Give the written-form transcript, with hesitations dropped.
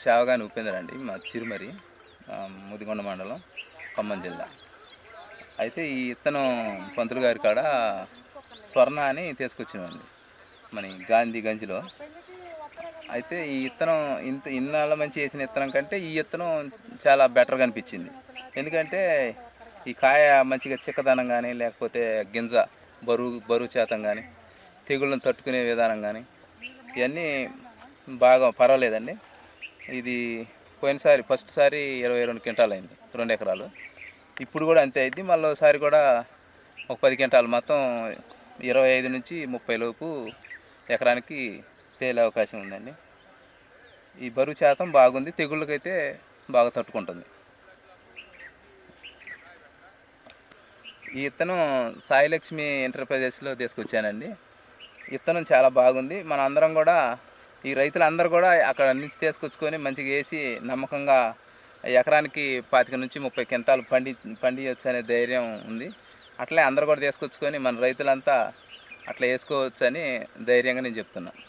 చావగాని ఉపేందర్ అండి, మా చిరుమరి, ముదిగొండ మండలం, ఖమ్మం జిల్లా. అయితే ఈ ఇత్తనం పంతులు గారి కాడ స్వర్ణ అని తీసుకొచ్చినామండి మన గాంధీ గంజిలో. అయితే ఈ ఇత్తనం ఇన్నాళ్ళ మంచి వేసిన ఇత్తనం కంటే ఈ ఇత్తనం చాలా బెటర్గా అనిపించింది. ఎందుకంటే ఈ కాయ మంచిగా చిక్కదనం కానీ, లేకపోతే గింజ బరువు శాతం కానీ, తెగుళ్ళను తట్టుకునే విధానం కానీ ఇవన్నీ బాగా పర్వాలేదండి. ఇది పోయినసారి ఫస్ట్ సారి 22 క్వింటాలు అయింది, 2 ఎకరాలు. ఇప్పుడు కూడా అంతే అయింది. మళ్ళీ ఒకసారి కూడా ఒక 10 క్వింటాలు, మొత్తం 25 నుంచి 30 లోపు ఎకరానికి తేలే అవకాశం ఉందండి. ఈ బరువు శాతం బాగుంది, తెగుళ్ళకైతే బాగా తట్టుకుంటుంది. ఈ ఇత్తనం సాయిలక్ష్మి ఎంటర్ప్రైజెస్లో తీసుకొచ్చానండి. ఇత్తనం చాలా బాగుంది. మన అందరం కూడా, ఈ రైతులందరూ కూడా అక్కడ నుంచి తీసుకొచ్చుకొని మంచిగా వేసి నమ్మకంగా ఎకరానికి 25 నుంచి 30 క్వింటాలు పండియచ్చు అనే ధైర్యం ఉంది. అట్లే అందరూ కూడా తీసుకొచ్చుకొని మన రైతులంతా అట్లా వేసుకోవచ్చు అని ధైర్యంగా నేను చెప్తున్నాను.